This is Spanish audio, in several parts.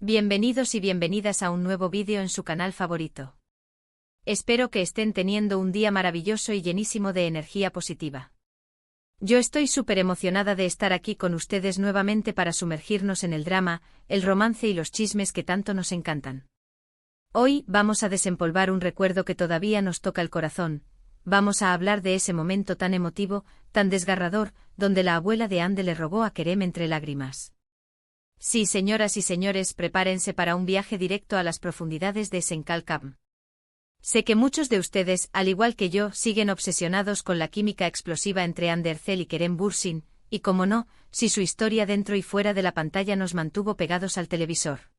Bienvenidos y bienvenidas a un nuevo vídeo en su canal favorito. Espero que estén teniendo un día maravilloso y llenísimo de energía positiva. Yo estoy súper emocionada de estar aquí con ustedes nuevamente para sumergirnos en el drama, el romance y los chismes que tanto nos encantan. Hoy vamos a desempolvar un recuerdo que todavía nos toca el corazón. Vamos a hablar de ese momento tan emotivo, tan desgarrador, donde la abuela de Ande le rogó a Kerem entre lágrimas. Sí, señoras y señores, prepárense para un viaje directo a las profundidades de Senkalkam. Sé que muchos de ustedes, al igual que yo, siguen obsesionados con la química explosiva entre Hande Erçel y Kerem Bürsin, y como no, si su historia dentro y fuera de la pantalla nos mantuvo pegados al televisor.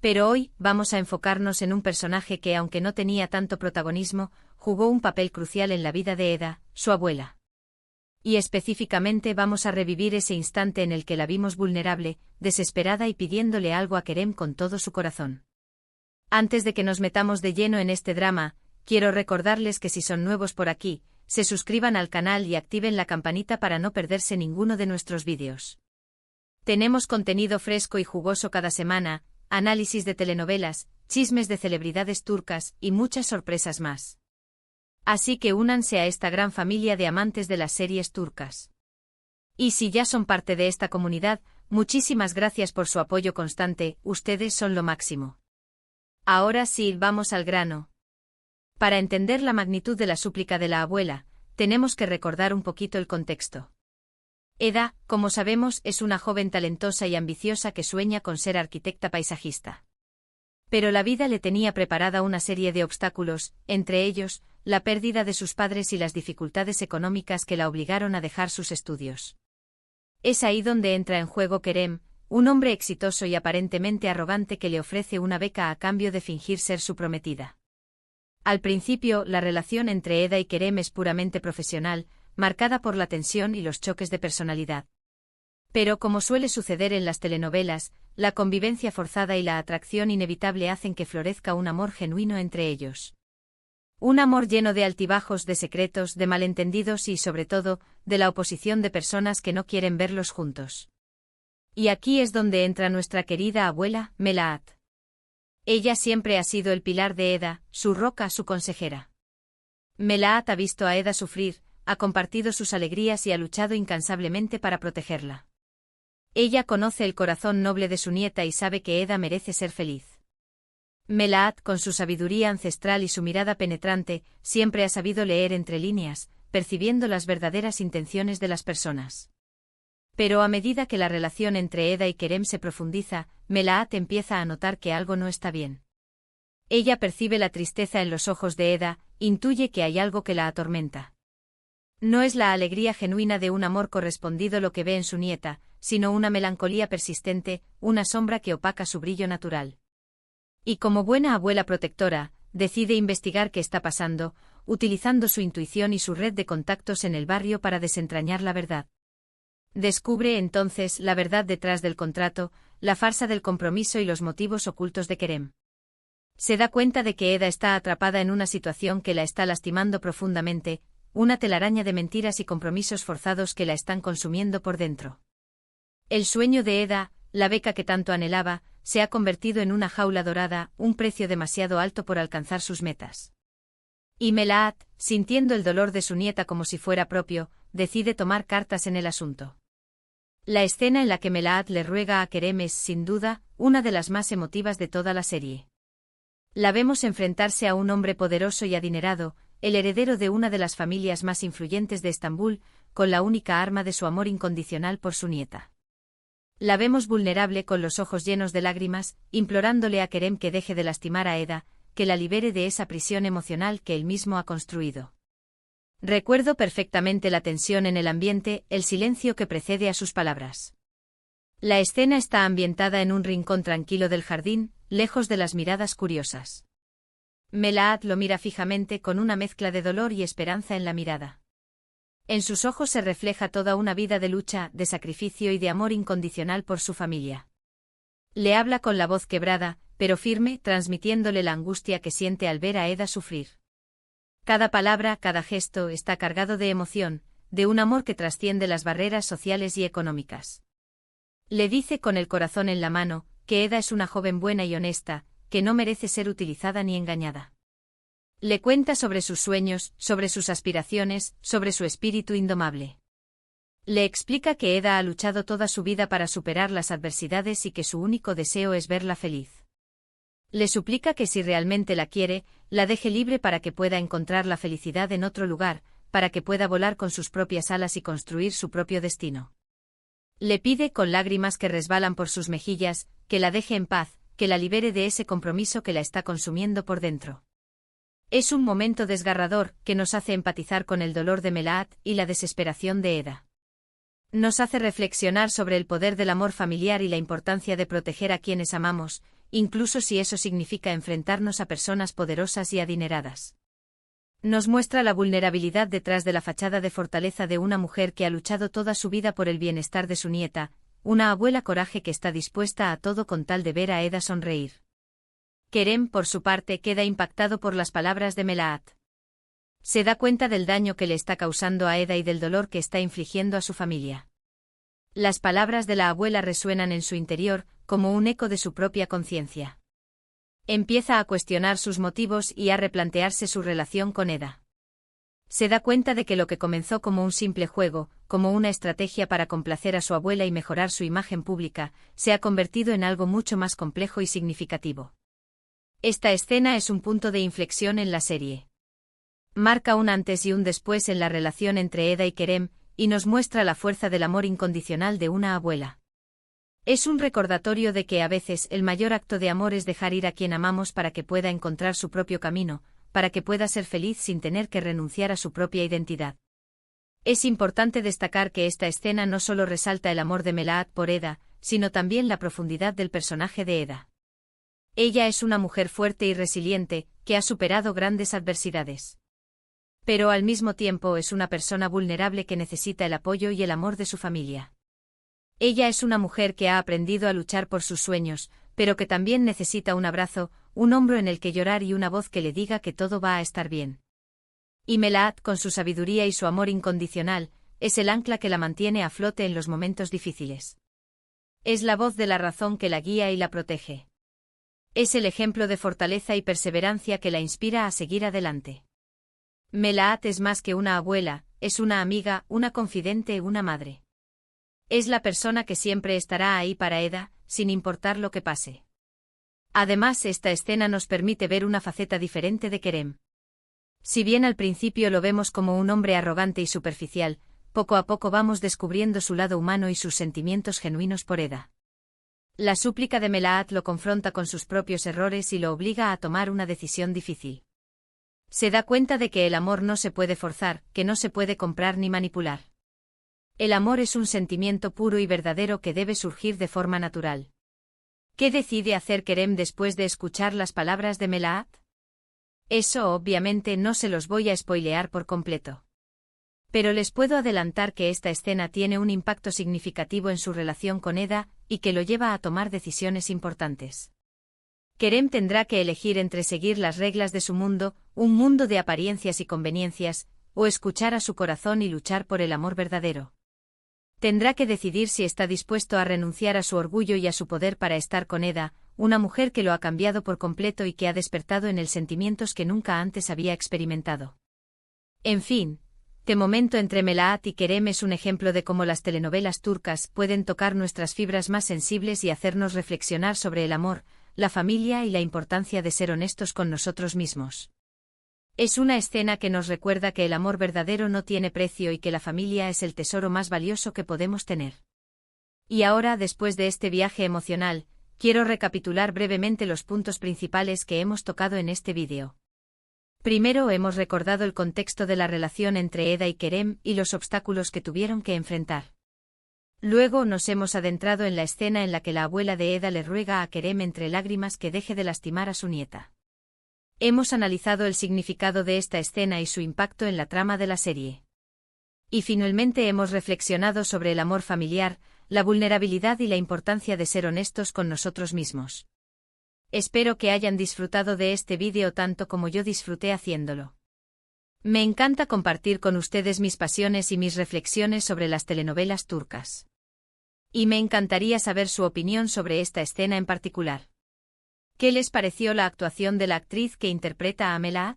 Pero hoy vamos a enfocarnos en un personaje que, aunque no tenía tanto protagonismo, jugó un papel crucial en la vida de Eda, su abuela. Y específicamente vamos a revivir ese instante en el que la vimos vulnerable, desesperada y pidiéndole algo a Kerem con todo su corazón. Antes de que nos metamos de lleno en este drama, quiero recordarles que si son nuevos por aquí, se suscriban al canal y activen la campanita para no perderse ninguno de nuestros vídeos. Tenemos contenido fresco y jugoso cada semana, análisis de telenovelas, chismes de celebridades turcas y muchas sorpresas más. Así que únanse a esta gran familia de amantes de las series turcas. Y si ya son parte de esta comunidad, muchísimas gracias por su apoyo constante, ustedes son lo máximo. Ahora sí, vamos al grano. Para entender la magnitud de la súplica de la abuela, tenemos que recordar un poquito el contexto. Eda, como sabemos, es una joven talentosa y ambiciosa que sueña con ser arquitecta paisajista. Pero la vida le tenía preparada una serie de obstáculos, entre ellos, la pérdida de sus padres y las dificultades económicas que la obligaron a dejar sus estudios. Es ahí donde entra en juego Kerem, un hombre exitoso y aparentemente arrogante que le ofrece una beca a cambio de fingir ser su prometida. Al principio, la relación entre Eda y Kerem es puramente profesional, marcada por la tensión y los choques de personalidad. Pero como suele suceder en las telenovelas, la convivencia forzada y la atracción inevitable hacen que florezca un amor genuino entre ellos. Un amor lleno de altibajos, de secretos, de malentendidos y, sobre todo, de la oposición de personas que no quieren verlos juntos. Y aquí es donde entra nuestra querida abuela, Melahat. Ella siempre ha sido el pilar de Eda, su roca, su consejera. Melahat ha visto a Eda sufrir, ha compartido sus alegrías y ha luchado incansablemente para protegerla. Ella conoce el corazón noble de su nieta y sabe que Eda merece ser feliz. Melahat, con su sabiduría ancestral y su mirada penetrante, siempre ha sabido leer entre líneas, percibiendo las verdaderas intenciones de las personas. Pero a medida que la relación entre Eda y Kerem se profundiza, Melahat empieza a notar que algo no está bien. Ella percibe la tristeza en los ojos de Eda, intuye que hay algo que la atormenta. No es la alegría genuina de un amor correspondido lo que ve en su nieta, sino una melancolía persistente, una sombra que opaca su brillo natural. Y como buena abuela protectora, decide investigar qué está pasando, utilizando su intuición y su red de contactos en el barrio para desentrañar la verdad. Descubre entonces la verdad detrás del contrato, la farsa del compromiso y los motivos ocultos de Kerem. Se da cuenta de que Eda está atrapada en una situación que la está lastimando profundamente, una telaraña de mentiras y compromisos forzados que la están consumiendo por dentro. El sueño de Eda, la beca que tanto anhelaba, se ha convertido en una jaula dorada, un precio demasiado alto por alcanzar sus metas. Y Melahat, sintiendo el dolor de su nieta como si fuera propio, decide tomar cartas en el asunto. La escena en la que Melahat le ruega a Kerem es, sin duda, una de las más emotivas de toda la serie. La vemos enfrentarse a un hombre poderoso y adinerado, el heredero de una de las familias más influyentes de Estambul, con la única arma de su amor incondicional por su nieta. La vemos vulnerable con los ojos llenos de lágrimas, implorándole a Kerem que deje de lastimar a Eda, que la libere de esa prisión emocional que él mismo ha construido. Recuerdo perfectamente la tensión en el ambiente, el silencio que precede a sus palabras. La escena está ambientada en un rincón tranquilo del jardín, lejos de las miradas curiosas. Melahat lo mira fijamente con una mezcla de dolor y esperanza en la mirada. En sus ojos se refleja toda una vida de lucha, de sacrificio y de amor incondicional por su familia. Le habla con la voz quebrada, pero firme, transmitiéndole la angustia que siente al ver a Eda sufrir. Cada palabra, cada gesto está cargado de emoción, de un amor que trasciende las barreras sociales y económicas. Le dice con el corazón en la mano, que Eda es una joven buena y honesta, que no merece ser utilizada ni engañada. Le cuenta sobre sus sueños, sobre sus aspiraciones, sobre su espíritu indomable. Le explica que Eda ha luchado toda su vida para superar las adversidades y que su único deseo es verla feliz. Le suplica que si realmente la quiere, la deje libre para que pueda encontrar la felicidad en otro lugar, para que pueda volar con sus propias alas y construir su propio destino. Le pide con lágrimas que resbalan por sus mejillas, que la deje en paz, que la libere de ese compromiso que la está consumiendo por dentro. Es un momento desgarrador, que nos hace empatizar con el dolor de Melahat y la desesperación de Eda. Nos hace reflexionar sobre el poder del amor familiar y la importancia de proteger a quienes amamos, incluso si eso significa enfrentarnos a personas poderosas y adineradas. Nos muestra la vulnerabilidad detrás de la fachada de fortaleza de una mujer que ha luchado toda su vida por el bienestar de su nieta, una abuela coraje que está dispuesta a todo con tal de ver a Eda sonreír. Kerem, por su parte, queda impactado por las palabras de Melahat. Se da cuenta del daño que le está causando a Eda y del dolor que está infligiendo a su familia. Las palabras de la abuela resuenan en su interior, como un eco de su propia conciencia. Empieza a cuestionar sus motivos y a replantearse su relación con Eda. Se da cuenta de que lo que comenzó como un simple juego, como una estrategia para complacer a su abuela y mejorar su imagen pública, se ha convertido en algo mucho más complejo y significativo. Esta escena es un punto de inflexión en la serie. Marca un antes y un después en la relación entre Eda y Kerem, y nos muestra la fuerza del amor incondicional de una abuela. Es un recordatorio de que a veces el mayor acto de amor es dejar ir a quien amamos para que pueda encontrar su propio camino, para que pueda ser feliz sin tener que renunciar a su propia identidad. Es importante destacar que esta escena no solo resalta el amor de Melahat por Eda, sino también la profundidad del personaje de Eda. Ella es una mujer fuerte y resiliente, que ha superado grandes adversidades. Pero al mismo tiempo es una persona vulnerable que necesita el apoyo y el amor de su familia. Ella es una mujer que ha aprendido a luchar por sus sueños, pero que también necesita un abrazo, un hombro en el que llorar y una voz que le diga que todo va a estar bien. Y Melahat, con su sabiduría y su amor incondicional, es el ancla que la mantiene a flote en los momentos difíciles. Es la voz de la razón que la guía y la protege. Es el ejemplo de fortaleza y perseverancia que la inspira a seguir adelante. Melahat es más que una abuela, es una amiga, una confidente, una madre. Es la persona que siempre estará ahí para Eda, sin importar lo que pase. Además, esta escena nos permite ver una faceta diferente de Kerem. Si bien al principio lo vemos como un hombre arrogante y superficial, poco a poco vamos descubriendo su lado humano y sus sentimientos genuinos por Eda. La súplica de Melahat lo confronta con sus propios errores y lo obliga a tomar una decisión difícil. Se da cuenta de que el amor no se puede forzar, que no se puede comprar ni manipular. El amor es un sentimiento puro y verdadero que debe surgir de forma natural. ¿Qué decide hacer Kerem después de escuchar las palabras de Melahat? Eso obviamente no se los voy a spoilear por completo. Pero les puedo adelantar que esta escena tiene un impacto significativo en su relación con Eda, y que lo lleva a tomar decisiones importantes. Kerem tendrá que elegir entre seguir las reglas de su mundo, un mundo de apariencias y conveniencias, o escuchar a su corazón y luchar por el amor verdadero. Tendrá que decidir si está dispuesto a renunciar a su orgullo y a su poder para estar con Eda, una mujer que lo ha cambiado por completo y que ha despertado en él sentimientos que nunca antes había experimentado. En fin, este momento entre Melahat y Kerem es un ejemplo de cómo las telenovelas turcas pueden tocar nuestras fibras más sensibles y hacernos reflexionar sobre el amor, la familia y la importancia de ser honestos con nosotros mismos. Es una escena que nos recuerda que el amor verdadero no tiene precio y que la familia es el tesoro más valioso que podemos tener. Y ahora, después de este viaje emocional, quiero recapitular brevemente los puntos principales que hemos tocado en este vídeo. Primero, hemos recordado el contexto de la relación entre Eda y Kerem y los obstáculos que tuvieron que enfrentar. Luego nos hemos adentrado en la escena en la que la abuela de Eda le ruega a Kerem entre lágrimas que deje de lastimar a su nieta. Hemos analizado el significado de esta escena y su impacto en la trama de la serie. Y finalmente hemos reflexionado sobre el amor familiar, la vulnerabilidad y la importancia de ser honestos con nosotros mismos. Espero que hayan disfrutado de este vídeo tanto como yo disfruté haciéndolo. Me encanta compartir con ustedes mis pasiones y mis reflexiones sobre las telenovelas turcas. Y me encantaría saber su opinión sobre esta escena en particular. ¿Qué les pareció la actuación de la actriz que interpreta a Melahat?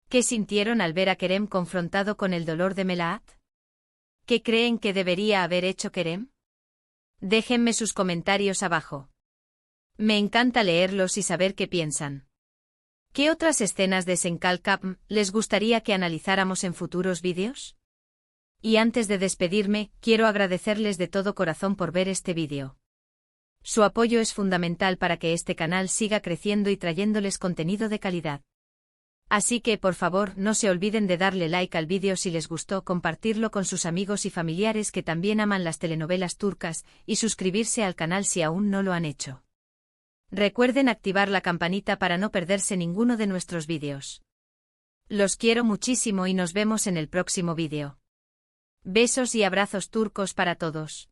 ¿Qué sintieron al ver a Kerem confrontado con el dolor de Melahat? ¿Qué creen que debería haber hecho Kerem? Déjenme sus comentarios abajo. Me encanta leerlos y saber qué piensan. ¿Qué otras escenas de Senkal Kapm les gustaría que analizáramos en futuros vídeos? Y antes de despedirme, quiero agradecerles de todo corazón por ver este vídeo. Su apoyo es fundamental para que este canal siga creciendo y trayéndoles contenido de calidad. Así que, por favor, no se olviden de darle like al vídeo si les gustó, compartirlo con sus amigos y familiares que también aman las telenovelas turcas, y suscribirse al canal si aún no lo han hecho. Recuerden activar la campanita para no perderse ninguno de nuestros vídeos. Los quiero muchísimo y nos vemos en el próximo vídeo. Besos y abrazos turcos para todos.